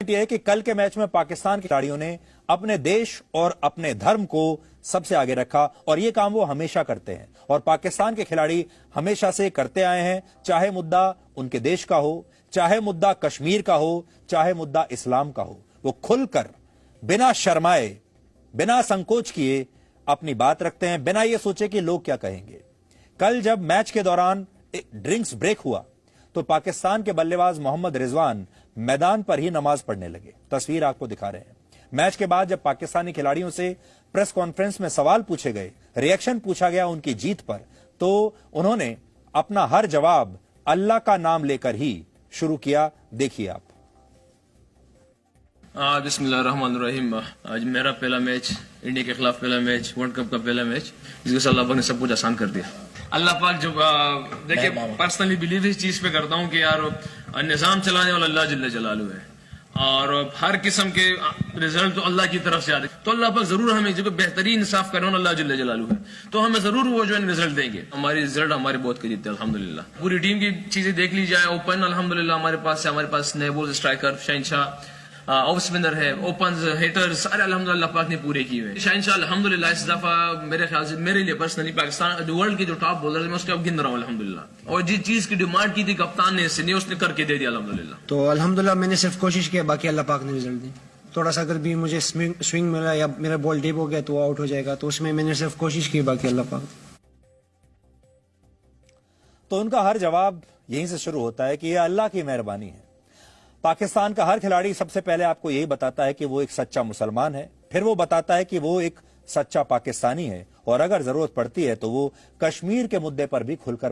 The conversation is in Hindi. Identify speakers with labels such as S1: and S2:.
S1: यह है कि कल के मैच में पाकिस्तान के खिलाड़ियों ने अपने देश और अपने धर्म को सबसे आगे रखा और यह काम वो हमेशा करते हैं और पाकिस्तान के खिलाड़ी हमेशा से करते आए हैं, चाहे मुद्दा उनके देश का हो, चाहे मुद्दा कश्मीर का हो, चाहे मुद्दा इस्लाम का हो। वो खुलकर बिना शर्माए, बिना संकोच किए अपनी बात रखते हैं, बिना यह सोचे कि लोग क्या कहेंगे। कल जब मैच के दौरान ड्रिंक्स ब्रेक हुआ तो पाकिस्तान के बल्लेबाज मोहम्मद रिजवान मैदान पर ही नमाज पढ़ने लगे। तस्वीर आपको दिखा रहे हैं। मैच के बाद जब पाकिस्तानी खिलाड़ियों से प्रेस कॉन्फ्रेंस में सवाल पूछे गए, रिएक्शन पूछा गया उनकी जीत पर, तो उन्होंने अपना हर जवाब अल्लाह का नाम लेकर ही शुरू किया। देखिए आप।
S2: बिस्मिल्लाहिर्रहमानिर्रहीम। आज मेरा पहला मैच, इंडिया के खिलाफ पहला मैच, वर्ल्ड कप का पहला मैच, जिसके अल्लाह पाक ने सब कुछ आसान कर दिया। अल्लाह पाक जो देखिए, पर्सनली बिलीव इस चीज पे करता हूँ कि यार निजाम चलाने वाला अल्लाह जल्ल जलालू है और हर किस्म के रिजल्ट तो अल्लाह की तरफ से आते, तो अल्लाह पाक जरूर हमें जो बेहतरीन इंसाफ करने वाला अल्लाह जल्ल जलालू है, तो हमें जरूर वो जो है रिजल्ट देंगे। हमारी रिजल्ट हमारे बहुत करीब थे अल्हम्दुलिल्लाह। पूरी टीम की चीजें देख ली जाए, ओपन अल्हम्दुलिल्लाह हमारे पास नेबुल स्ट्राइकर, शहनशाह, ऑफ स्पिनर है, ओपन हिटर्स सारे अल्हम्दुलिल्लाह पाक ने पूरे किए हुए। शहनशाह अल्हम्दुलिल्लाह इस दफा मेरे ख्याल से मेरे लिए पर्सनली पाकिस्तान वर्ल्ड के जो टॉप बॉलर है मैं उसके अब गिन रहा हूँ अल्हम्दुलिल्लाह, और जिस चीज की डिमांड की थी कप्तान ने इससे नहीं, उसने करके दे दिया अल्हम्दुलिल्लाह।
S3: तो अल्हम्दुलिल्लाह मैंने सिर्फ कोशिश की, बाकी अल्लाह पाक ने रिजल्ट दी। थोड़ा सा अगर भी मुझे स्विंग मिला या मेरा बॉल डीप हो गया तो आउट हो जाएगा, तो उसमें मैंने सिर्फ कोशिश की, बाकी अल्लाह पाक।
S1: तो उनका हर जवाब यहीं से शुरू होता है कि यह अल्लाह की मेहरबानी है। पाकिस्तान का हर खिलाड़ी सबसे पहले आपको यही बताता है कि वो एक सच्चा मुसलमान है, फिर वो बताता है कि वो एक सच्चा पाकिस्तानी है और अगर जरूरत पड़ती है तो वो कश्मीर के मुद्दे पर भी खुलकर